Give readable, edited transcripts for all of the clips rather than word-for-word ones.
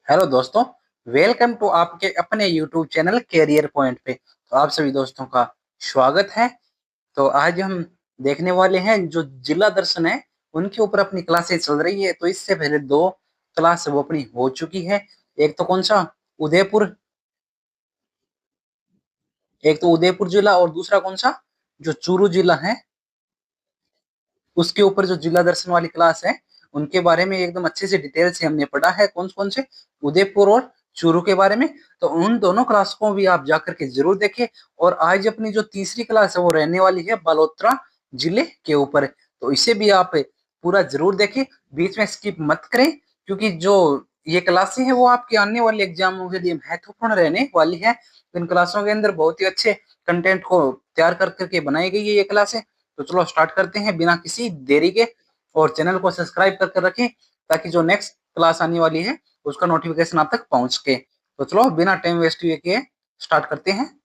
Hello दोस्तों। Welcome to आपके अपने यूट्यूब चैनल कैरियर पॉइंट पे। तो आप सभी दोस्तों का स्वागत है। तो आज हम देखने वाले हैं जो जिला दर्शन है उनके ऊपर अपनी क्लासेस चल रही है। तो इससे पहले दो क्लास वो अपनी हो चुकी है। एक तो कौन सा, उदयपुर। एक तो उदयपुर जिला और दूसरा कौन सा, जो चूरू जिला है उसके ऊपर जो जिला दर्शन वाली क्लास है उनके बारे में एकदम अच्छे से डिटेल से हमने पढ़ा है, कौन कौन से, उदयपुर और चूरू के बारे में। तो उन दोनों क्लास को भी आप जाकर के जरूर देखें। और आज अपनी जो तीसरी क्लास है वो रहने वाली है बालोतरा जिले के ऊपर। तो इसे भी आप पूरा जरूर देखें, बीच में स्किप मत करें, क्योंकि जो ये क्लासें हैं वो आपके आने वाले एग्जामों के लिए महत्वपूर्ण रहने वाली है। इन क्लासों के अंदर बहुत ही अच्छे कंटेंट को तैयार कर करके बनाई गई है ये क्लासें। तो चलो स्टार्ट करते हैं बिना किसी देरी के। और चैनल को सब्सक्राइब करके रखें ताकि जो नेक्स्ट क्लास आने वाली है उसका नोटिफिकेशन आप तक पहुंच के। तो चलो बिना टाइम वेस्ट किए स्टार्ट करते हैं।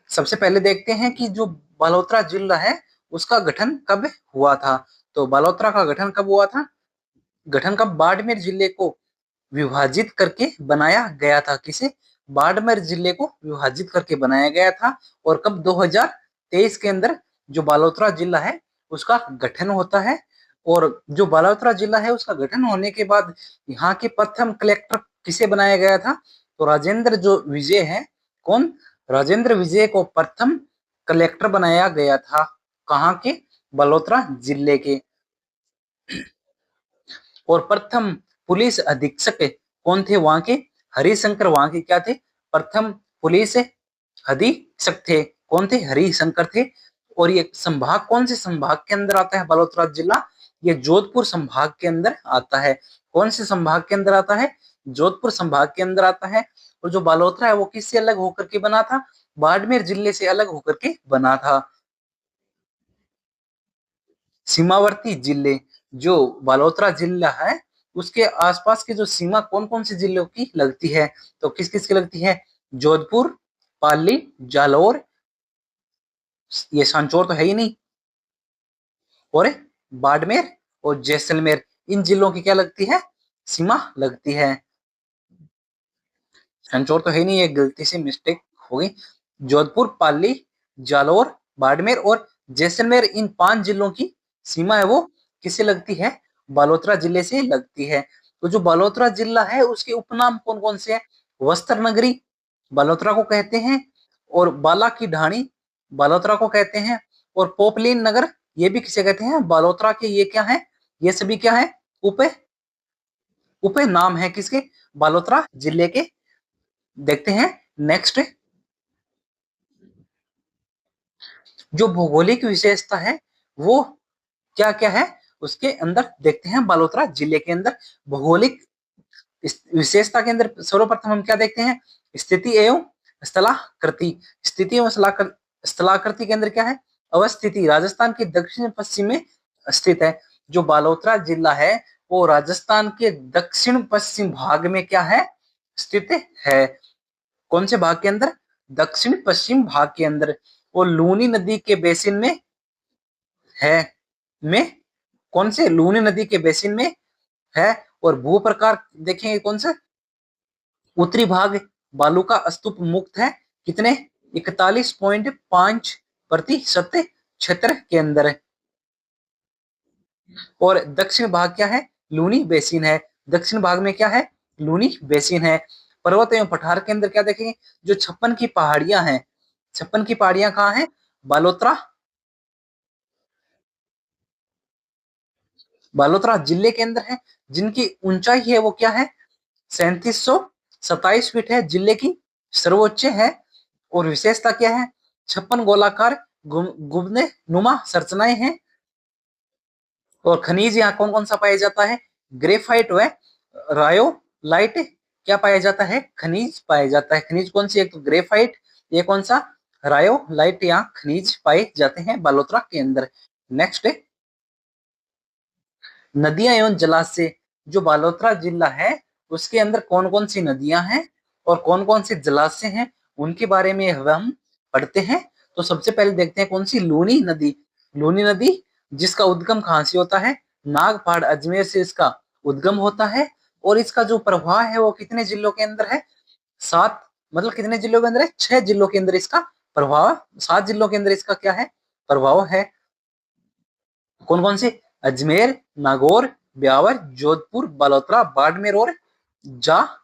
सबसे पहले देखते हैं कि जो बालोतरा जिला है उसका गठन कब हुआ था। तो बालोतरा का गठन कब हुआ था? गठन कब, बाड़मेर जिले को विभाजित करके बनाया गया था। किसे? बाड़मेर जिले को विभाजित करके बनाया गया था। और कब? 2023 के अंदर जो बालोतरा जिला है उसका गठन होता है। और जो बालोतरा जिला है उसका गठन होने के बाद यहाँ के प्रथम कलेक्टर किसे बनाया गया था? तो राजेंद्र जो विजय है, कौन? राजेंद्र विजय को प्रथम कलेक्टर बनाया गया था। कहाँ के? बालोतरा जिले के। और प्रथम पुलिस अधीक्षक कौन थे वहां के? हरिशंकर वहां के क्या थे? प्रथम पुलिस अधीक्षक थे। कौन थे? हरिशंकर थे। और ये संभाग कौन से संभाग के अंदर आता है बालोतरा जिला? ये जोधपुर संभाग के अंदर आता है। कौन से संभाग के अंदर आता है? जोधपुर संभाग के अंदर आता है। और जो बालोतरा है वो किससे अलग होकर के बना था? बाड़मेर जिले से अलग होकर के बना था। सीमावर्ती जिले, जो बालोतरा जिला है उसके आसपास की जो सीमा कौन कौन से जिलों की लगती है? तो किस किस की लगती है? जोधपुर, पाली, जालौर, ये सांचौर तो है ही नहीं, और बाड़मेर और जैसलमेर, इन जिलों की क्या लगती है? सीमा लगती है। सांचौर तो है ही नहीं, ये गलती से मिस्टेक हो गई। जोधपुर, पाली, जालौर, बाड़मेर और जैसलमेर, इन 5 जिलों की सीमा है वो किससे लगती है? बालोतरा जिले से लगती है। तो जो बालोतरा जिला है उसके उपनाम कौन कौन से हैं? वस्त्र नगरी बालोतरा को कहते हैं, और बाला की ढाणी बालोतरा को कहते हैं, और पोपलीन नगर ये भी किसे कहते हैं? बालोतरा के। ये क्या है? ये सभी क्या है? उप उप नाम है किसके? बालोतरा जिले के। देखते हैं नेक्स्ट। जो भौगोलिक विशेषता है वो क्या क्या है उसके अंदर, देखते हैं बालोतरा जिले के अंदर। भौगोलिक विशेषता के अंदर सर्वप्रथम हम क्या देखते हैं? स्थिति एवं स्थलाकृति। स्थिति एवं स्थलाकृति के अंदर क्या है? अवस्थिति राजस्थान के दक्षिण पश्चिम में स्थित है। जो बालोतरा जिला है वो राजस्थान के दक्षिण पश्चिम भाग में क्या है? स्थित है। कौन से भाग के अंदर? दक्षिण पश्चिम भाग के अंदर। और लूनी नदी के बेसिन में है। में कौन से? लूनी नदी के बेसिन में है। और भू प्रकार देखेंगे कौन सा? उत्तरी भाग बालू का स्तूप मुक्त है। कितने? 41.5% क्षेत्र के अंदर है। और दक्षिण भाग क्या है? लूनी बेसिन है। दक्षिण भाग में क्या है? लूनी बेसिन है। पर्वत एवं पठार के अंदर क्या देखेंगे? जो 56 की पहाड़ियां हैं, 56 की पहाड़ियां कहाँ हैं? बालोतरा, बालोतरा जिले के अंदर है। जिनकी ऊंचाई है वो क्या है? 3727 फीट है, जिले की सर्वोच्च है। और विशेषता क्या है? 56 गोलाकार गुंबद नुमा संरचनाएं हैं। और खनिज यहाँ कौन कौन सा पाया जाता है? ग्रेफाइट व रायोलाइट क्या पाया जाता है? खनिज पाया जाता है। खनिज कौन सी? एक तो ग्रेफाइट, ये कौन सा? रायोलाइट। यहाँ खनिज पाए जाते हैं बालोतरा के अंदर। नेक्स्ट, नदियां एवं जलाशय। जो बालोतरा जिला है उसके अंदर कौन कौन सी नदियां हैं और कौन कौन से जलाशय हैं उनके बारे में हम पढ़ते हैं। तो सबसे पहले देखते हैं कौन सी? लूनी नदी। लूनी नदी जिसका उद्गम कहां से होता है? नागपाड़ अजमेर से इसका उद्गम होता है और इसका जो प्रवाह है वो कितने जिलों के अंदर है? 7, मतलब कितने जिलों के अंदर है? 6 जिलों के अंदर इसका प्रभाव, 7 जिलों के अंदर इसका क्या है? प्रभाव है। कौन कौन से? अजमेर, नागौर, ब्यावर, जोधपुर, बालोतरा, बाड़मेर और जा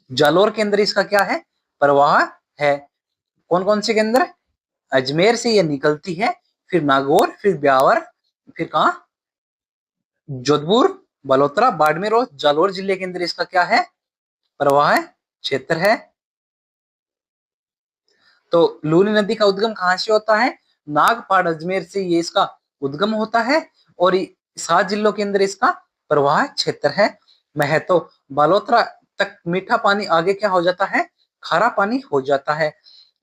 जालोर के अंदर इसका क्या है? प्रवाह है। कौन कौन से के अंदर? अजमेर से ये निकलती है, फिर नागौर, फिर ब्यावर, फिर कहा? जोधपुर, बालोतरा, बाड़मेर और जालोर जिले के अंदर इसका क्या है? प्रवाह क्षेत्र है। तो लूनी नदी का उद्गम कहाँ से होता है? नागपाड़ अजमेर से ये इसका उद्गम होता है और 7 जिलों के अंदर इसका प्रवाह क्षेत्र है। महतो बालोतरा तक मीठा पानी, आगे क्या हो जाता है? खारा पानी हो जाता है।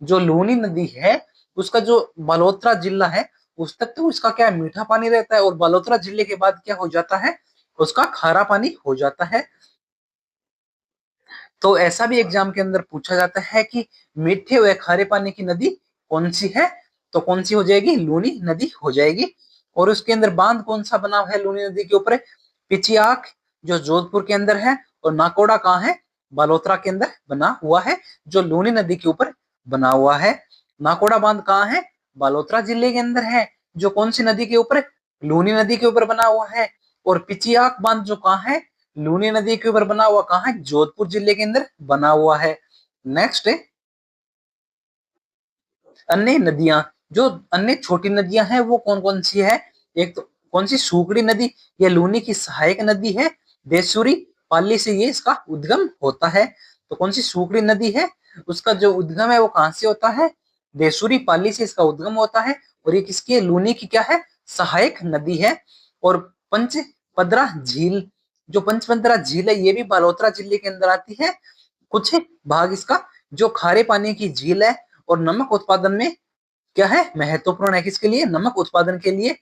जो लूनी नदी है उसका जो बालोतरा जिला है उस तक तो उसका क्या है? मीठा पानी रहता है और बालोतरा जिले के बाद क्या हो जाता है? उसका खारा पानी हो जाता है। तो ऐसा भी एग्जाम के अंदर पूछा जाता है कि मीठे व खारे पानी की नदी कौन सी है? तो कौन सी हो जाएगी? लूनी नदी हो जाएगी। और उसके अंदर बांध कौन सा बना है लूनी नदी के ऊपर? पिचियाक जो जोधपुर के अंदर है, और नाकोड़ा कहाँ है? बालोतरा के अंदर बना हुआ है, जो लूनी नदी के ऊपर बना हुआ है। नाकोड़ा बांध कहाँ है? बालोतरा जिले के अंदर है, जो कौन सी नदी के ऊपर? लूनी नदी के ऊपर बना हुआ है। और पिचियाक बांध जो कहाँ है? लूनी नदी के ऊपर बना हुआ, कहाँ है? जोधपुर जिले के अंदर बना हुआ है। नेक्स्ट है अन्य नदियां। जो अन्य छोटी नदियां हैं वो कौन कौन सी है? एक तो कौन सी? सूकड़ी नदी, ये लूनी की सहायक नदी है। देशूरी पाली से ये इसका उद्गम होता है। तो कौन सी? सूकड़ी नदी है, उसका जो उद्गम है वो कहां से होता है? देशूरी पाली से इसका उद्गम होता है। और ये किसकी? लूनी की क्या है? सहायक नदी है। और पंचपदरा झील, जो पंचपदरा झील है ये भी बालोतरा जिले के अंदर आती है। कुछ भाग इसका जो खारे पानी की झील है और नमक उत्पादन में क्या है? महत्वपूर्ण है। किसके लिए? नमक उत्पादन के लिए।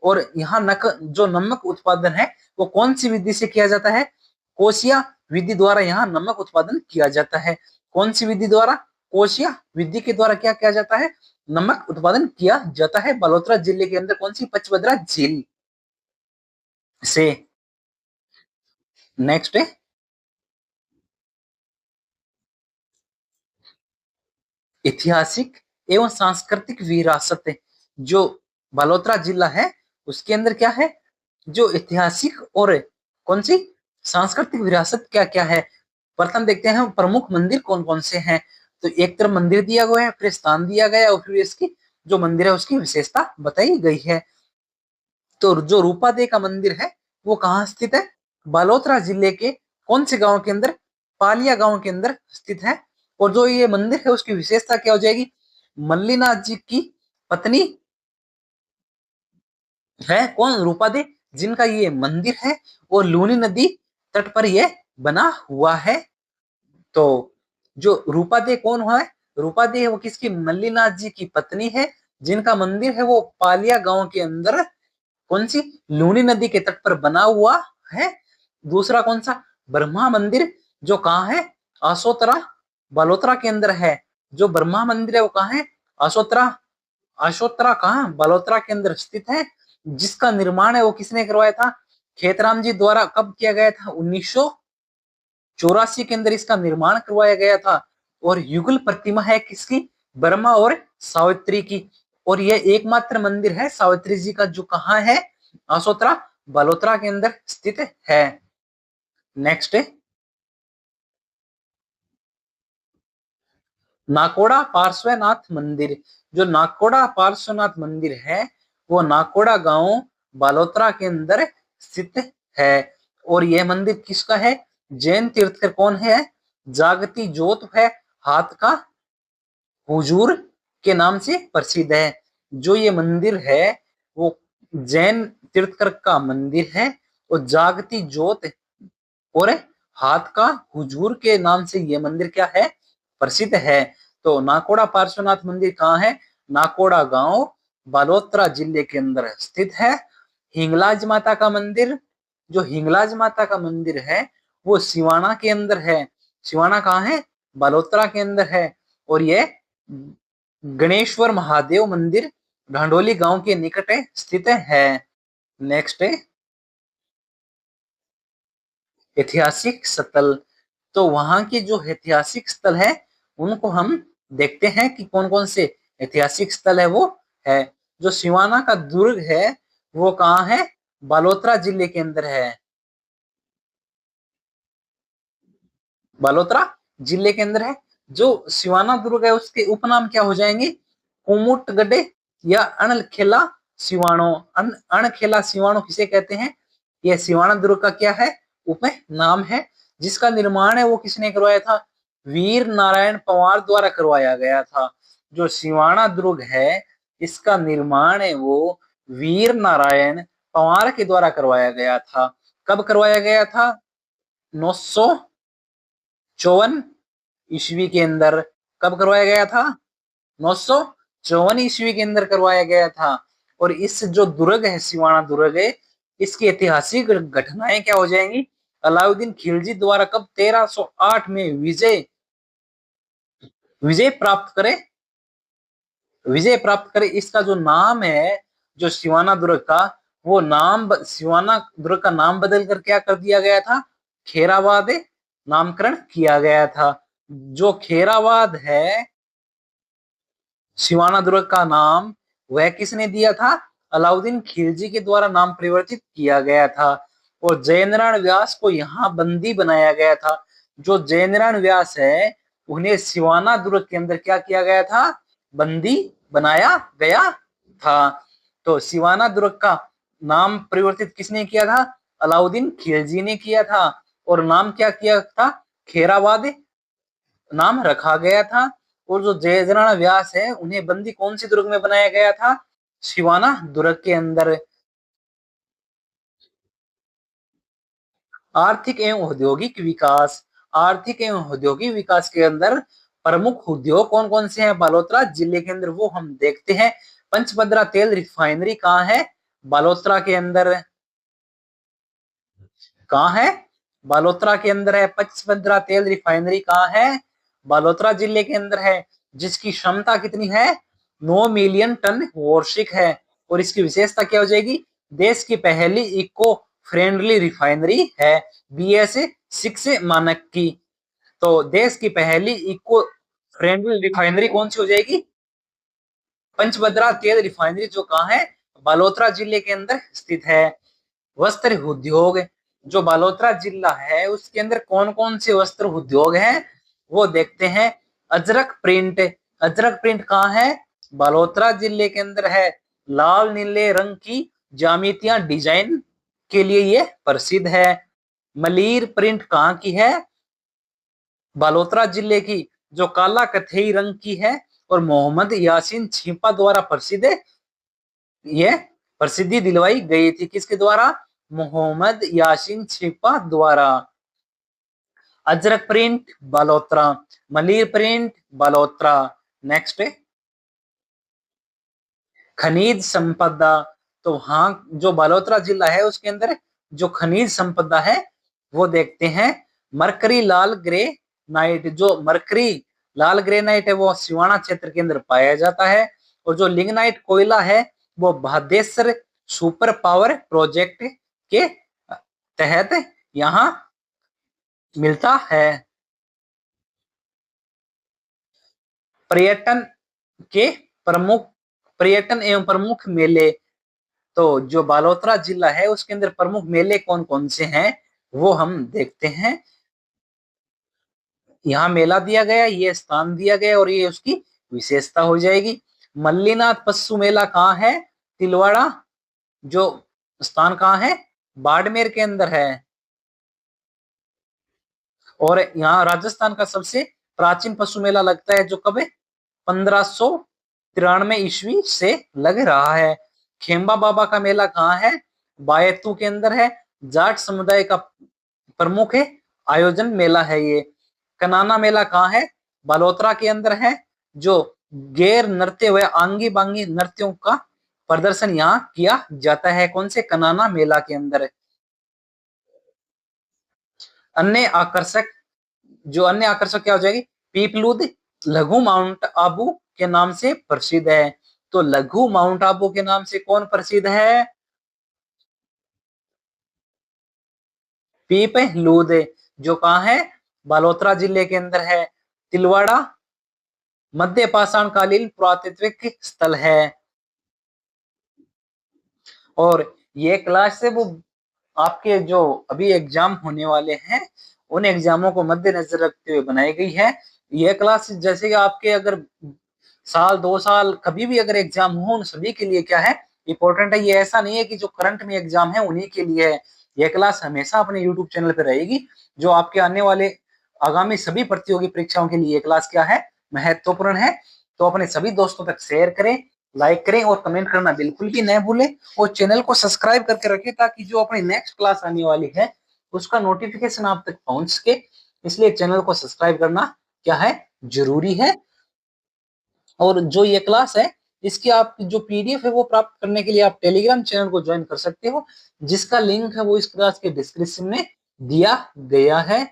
और यहाँ जो नमक उत्पादन है वो कौन सी विधि से किया जाता है? कोशिया विधि द्वारा यहाँ नमक उत्पादन किया जाता है। कौन सी विधि द्वारा? कोशिया विधि के द्वारा क्या किया जाता है? नमक उत्पादन किया जाता है बालोतरा जिले के अंदर। कौन सी? पचभद्रा झील से। नेक्स्ट है ऐतिहासिक एवं सांस्कृतिक विरासत। जो बालोतरा जिला है उसके अंदर क्या है? जो ऐतिहासिक और कौन सी सांस्कृतिक विरासत क्या क्या है? प्रथम देखते हैं प्रमुख मंदिर कौन कौन से हैं। तो एक तरफ मंदिर दिया गया है, फिर स्थान दिया गया है और फिर इसकी जो मंदिर है उसकी विशेषता बताई गई है। तो जो रूपादेव का मंदिर है वो कहाँ स्थित है? बालोतरा जिले के कौन से गांव के अंदर? पालिया गांव के अंदर स्थित है। और जो ये मंदिर है उसकी विशेषता क्या हो जाएगी? मल्लीनाथ जी की पत्नी है कौन? रूपादेव, जिनका ये मंदिर है और लूनी नदी तट पर यह बना हुआ है। तो जो रूपादेव कौन है? रूपादेव वो किसकी? मल्लीनाथ जी की पत्नी है, जिनका मंदिर है वो पालिया गांव के अंदर कौन सी? लूनी नदी के तट पर बना हुआ है। दूसरा कौन सा? ब्रह्मा मंदिर, जो कहाँ है? आसोतरा बालोतरा के अंदर है। जो ब्रह्मा मंदिर है वो कहाँ है? आसोतरा। आशोतरा कहाँ? बालोतरा के अंदर स्थित है। जिसका निर्माण है वो किसने करवाया था? खेतराम जी द्वारा। कब किया गया था? 1984 के अंदर इसका निर्माण करवाया गया था। और युगल प्रतिमा है किसकी? ब्रह्मा और सावित्री की। और यह एकमात्र मंदिर है सावित्री जी का जो कहाँ है? आसोतरा बालोतरा के अंदर स्थित है। नेक्स्ट है नाकोड़ा पार्श्वनाथ मंदिर। जो नाकोड़ा पार्श्वनाथ मंदिर है वो नाकोड़ा गांव बालोतरा के अंदर स्थित है। और यह मंदिर किसका है? जैन तीर्थकर कौन है? जागती जोत है, हाथ का हुजूर के नाम से प्रसिद्ध है। जो ये मंदिर है वो जैन तीर्थकर का मंदिर है और जागती जोत और हाथ का हुजूर के नाम से ये मंदिर क्या है? प्रसिद्ध है। तो नाकोड़ा पार्श्वनाथ मंदिर कहाँ है? नाकोड़ा गांव बालोतरा जिले के अंदर स्थित है। हिंगलाज माता का मंदिर, जो हिंगलाज माता का मंदिर है वो सिवाना के अंदर है। सिवाना कहाँ है? बालोतरा के अंदर है। और ये गणेश्वर महादेव मंदिर ढांडोली गांव के निकट स्थित है। नेक्स्ट है ऐतिहासिक स्थल। तो वहां के जो ऐतिहासिक स्थल है उनको हम देखते हैं कि कौन कौन से ऐतिहासिक स्थल है वो है। जो सिवाना का दुर्ग है वो कहाँ है? बालोतरा जिले के अंदर है। बालोतरा जिले के अंदर है। जो सिवाना दुर्ग है उसके उपनाम क्या हो जाएंगे? कुमुटगढ़े या अणखेला सिवाणो। अणखेला सिवाणो किसे कहते हैं? यह सिवाना दुर्ग का क्या है? उप नाम है। जिसका निर्माण है वो किसने करवाया था? वीर नारायण पंवार द्वारा करवाया गया था। जो सिवाना दुर्ग है इसका निर्माण है वो वीर नारायण पंवार के द्वारा करवाया गया था। कब करवाया गया था? 954 ईस्वी के अंदर। कब करवाया गया था? 954 ईस्वी के अंदर करवाया गया था। और इस जो दुर्ग है सिवाना दुर्ग है इसकी ऐतिहासिक घटनाएं क्या हो जाएंगी? अलाउद्दीन खिलजी द्वारा कब 1308 में विजय विजय प्राप्त करे। विजय प्राप्त करे। इसका जो नाम है जो सिवाना दुर्ग का वो नाम सिवाना दुर्ग का नाम बदल कर क्या कर दिया गया था? खेराबाद नामकरण किया गया था। जो खेराबाद है सिवाना दुर्ग का नाम वह किसने दिया था? अलाउद्दीन खिलजी के द्वारा नाम परिवर्तित किया गया था। और जयनारायण व्यास को यहाँ बंदी बनाया गया था। जो जयनारायण व्यास है उन्हें सिवाना दुर्ग के अंदर क्या किया गया था? बंदी बनाया गया था। तो सिवाना दुर्ग का नाम परिवर्तित किसने किया था? अलाउद्दीन खिलजी ने किया था। और नाम क्या किया था? खेराबाद नाम रखा गया था। और जो जयनारायण व्यास है उन्हें बंदी कौन सी दुर्ग में बनाया गया था? सिवाना दुर्ग के अंदर। आर्थिक एवं औद्योगिक विकास। आर्थिक एवं औद्योगिक विकास के अंदर प्रमुख उद्योग कौन कौन से हैं बालोतरा जिले के अंदर वो हम देखते हैं। पंचभद्रा तेल रिफाइनरी कहाँ है? बालोतरा के अंदर। कहाँ है? बालोतरा के अंदर है। पंचभद्रा तेल रिफाइनरी कहाँ है? बालोतरा जिले के अंदर है। जिसकी क्षमता कितनी है? 9 मिलियन टन वार्षिक है। और इसकी विशेषता क्या हो जाएगी? देश की पहली इको फ्रेंडली रिफाइनरी है, BS6 मानक की। तो देश की पहली इको फ्रेंडली रिफाइनरी कौन सी हो जाएगी? पंचभद्रा तेल रिफाइनरी जो कहाँ है? बालोतरा जिले के अंदर स्थित है। वस्त्र उद्योग। जो बालोतरा जिला है उसके अंदर कौन कौन से वस्त्र उद्योग हैं वो देखते हैं। अजरक प्रिंट। अजरक प्रिंट कहाँ है? बालोतरा जिले के अंदर है। लाल नीले रंग की ज्यामितियां डिजाइन के लिए ये प्रसिद्ध है। मलीर प्रिंट कहाँ की है? बालोतरा जिले की। जो काला कथई रंग की है और मोहम्मद यासीन छिपा द्वारा प्रसिद्ध है। ये प्रसिद्धि दिलवाई गई थी किसके द्वारा? मोहम्मद यासीन छिपा द्वारा। Ajrak print Balotra. Malir print Balotra. Next खनिज संपदा। तो हाँ जो बालोतरा जिला है उसके अंदर जो खनिज संपदा है वो देखते हैं। मरकरी लाल ग्रे नाइट। जो मरकरी लाल ग्रेनाइट है वो सिवाना क्षेत्र के अंदर पाया जाता है। और जो लिग्नाइट कोयला है वो भादेसर सुपर पावर प्रोजेक्ट के तहत यहाँ मिलता है। पर्यटन के प्रमुख पर्यटन एवं प्रमुख मेले। तो जो बालोतरा जिला है उसके अंदर प्रमुख मेले कौन कौन से हैं वो हम देखते हैं। यहाँ मेला दिया गया, ये स्थान दिया गया और ये उसकी विशेषता हो जाएगी। मल्लीनाथ पशु मेला कहाँ है? तिलवाड़ा। जो स्थान कहाँ है? बाड़मेर के अंदर है। और यहाँ राजस्थान का सबसे प्राचीन पशु मेला लगता है जो कब है? 1593 से लग रहा है। खेम्बा बाबा का मेला कहाँ है? बायतू के अंदर है। जाट समुदाय का प्रमुख है आयोजन मेला है ये। कनाना मेला कहाँ है? बालोतरा के अंदर है। जो गैर नृत्य व आंगी बांगी नृत्यों का प्रदर्शन यहाँ किया जाता है। कौन से? कनाना मेला के अंदर। अन्य आकर्षक। जो अन्य आकर्षक क्या हो जाएगी? पीपलूद लघु माउंट आबू के नाम से प्रसिद्ध है। तो लघु माउंट आबू के नाम से कौन प्रसिद्ध है? पी पे लूदे, जो कहाँ है, बालोतरा जिले के अंदर है। तिलवाड़ा मध्य पाषाण कालीन पुरातात्विक स्थल है। और ये क्लास है वो आपके जो अभी एग्जाम होने वाले हैं उन एग्जामों को मद्देनजर रखते हुए बनाई गई है। ये क्लास जैसे कि आपके अगर साल 2 साल कभी भी अगर एग्जाम हो उन सभी के लिए क्या है, इंपॉर्टेंट है। ये ऐसा नहीं है कि जो करंट में एग्जाम है उन्हीं के लिए है। यह क्लास हमेशा अपने यूट्यूब चैनल पर रहेगी। जो आपके आने वाले आगामी सभी प्रतियोगी परीक्षाओं के लिए ये क्लास क्या है, महत्वपूर्ण है। तो अपने सभी दोस्तों तक शेयर करें, लाइक करें और कमेंट करना बिल्कुल भी न भूलें। और चैनल को सब्सक्राइब करके रखें ताकि जो अपनी नेक्स्ट क्लास आने वाली है उसका नोटिफिकेशन आप तक पहुंच सके। इसलिए चैनल को सब्सक्राइब करना क्या है, जरूरी है। और जो ये क्लास है इसकी आप जो पीडीएफ है वो प्राप्त करने के लिए आप टेलीग्राम चैनल को ज्वाइन कर सकते हो, जिसका लिंक है वो इस क्लास के डिस्क्रिप्शन में दिया गया है।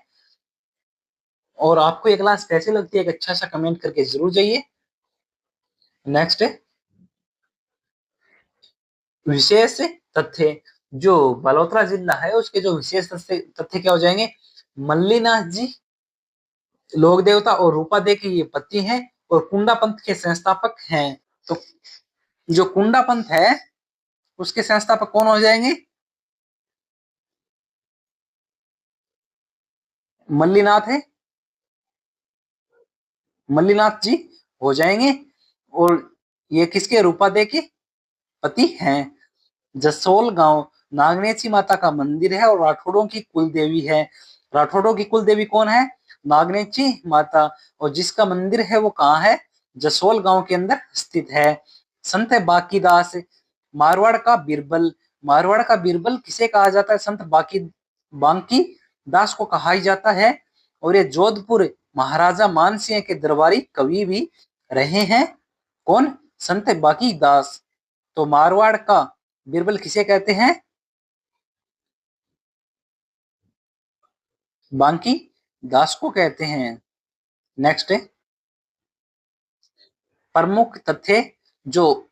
और आपको ये क्लास कैसे लगती है एक अच्छा सा कमेंट करके जरूर जाइए। नेक्स्ट है विशेष तथ्य। जो बालोतरा जिला है उसके जो विशेष तथ्य तथ्य क्या हो जाएंगे, मल्लीनाथ जी लोक देवता और रूपा दे के ये पति हैं और कुंडा पंथ के संस्थापक हैं। तो जो कुंडा पंथ है उसके संस्थापक कौन हो जाएंगे, मल्लीनाथ है, मल्लीनाथ जी हो जाएंगे। और ये किसके, रूपा दे के पति हैं। जसोल गांव नागनेची माता का मंदिर है और राठौड़ों की कुल देवी है। राठौड़ों की कुल देवी कौन है, नागनेची माता। और जिसका मंदिर है वो कहाँ है, जसोल गांव के अंदर स्थित है। संत बाकीदास मारवाड़ का बीरबल। मारवाड़ का बीरबल किसे कहा जाता है, संत बांकी दास को कहा ही जाता है। और ये जोधपुर महाराजा मानसिंह के दरबारी कवि भी रहे हैं। कौन, संत बाकी दास। तो मारवाड़ का बीरबल किसे कहते हैं, बांकी दास को कहते हैं। नेक्स्ट है प्रमुख तथ्य। जो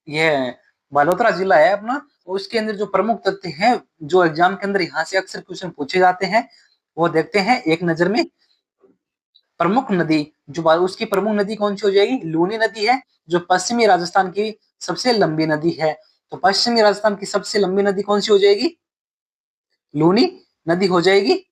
यह बालोतरा जिला है अपना, उसके अंदर जो प्रमुख तथ्य हैं जो एग्जाम के अंदर यहाँ से अक्सर क्वेश्चन पूछे जाते हैं वो देखते हैं एक नजर में। प्रमुख नदी, जो उसकी प्रमुख नदी कौन सी हो जाएगी, लूनी नदी है, जो पश्चिमी राजस्थान की सबसे लंबी नदी है। तो पश्चिमी राजस्थान की सबसे लंबी नदी कौन सी हो जाएगी, लूनी नदी हो जाएगी।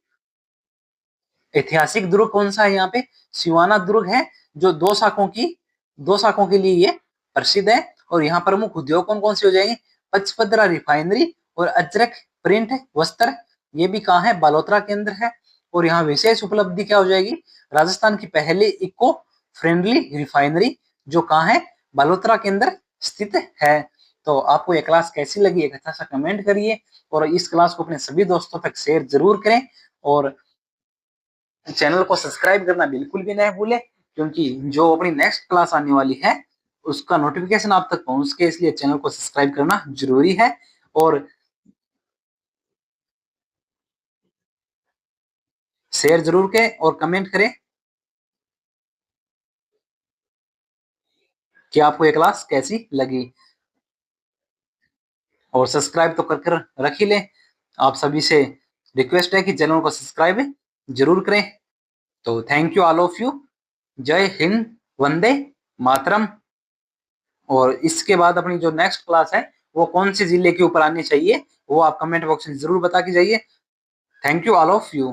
ऐतिहासिक दुर्ग कौन सा है यहाँ पे, सिवाना दुर्ग है, जो दो शाखों के लिए ये प्रसिद्ध है। और यहाँ प्रमुख उद्योग कौन कौन से हो जाएंगे, पचपदरा रिफाइनरी और अजरक प्रिंट वस्त्र, ये भी कहाँ है, बालोतरा के अंदर है। और यहाँ विशेष उपलब्धि क्या हो जाएगी, राजस्थान की पहली इको फ्रेंडली रिफाइनरी, जो कहाँ है, बालोतरा के अंदर स्थित है। तो आपको ये क्लास कैसी लगी एक अच्छा सा कमेंट करिए और इस क्लास को अपने सभी दोस्तों तक शेयर जरूर करें। और चैनल को सब्सक्राइब करना बिल्कुल भी नहीं भूले, क्योंकि जो अपनी नेक्स्ट क्लास आने वाली है उसका नोटिफिकेशन आप तक पहुंच के, इसलिए चैनल को सब्सक्राइब करना जरूरी है। और शेयर जरूर करें और कमेंट करें कि आपको ये क्लास कैसी लगी। और सब्सक्राइब तो कर कर रख ही लें। आप सभी से रिक्वेस्ट है कि चैनल को सब्सक्राइब जरूर करें। तो thank you all of you. जय हिंद, वंदे मातरम। और इसके बाद अपनी जो नेक्स्ट क्लास है वो कौन से जिले के ऊपर आनी चाहिए वो आप कमेंट बॉक्स में जरूर बता के जाइए। Thank you all of you.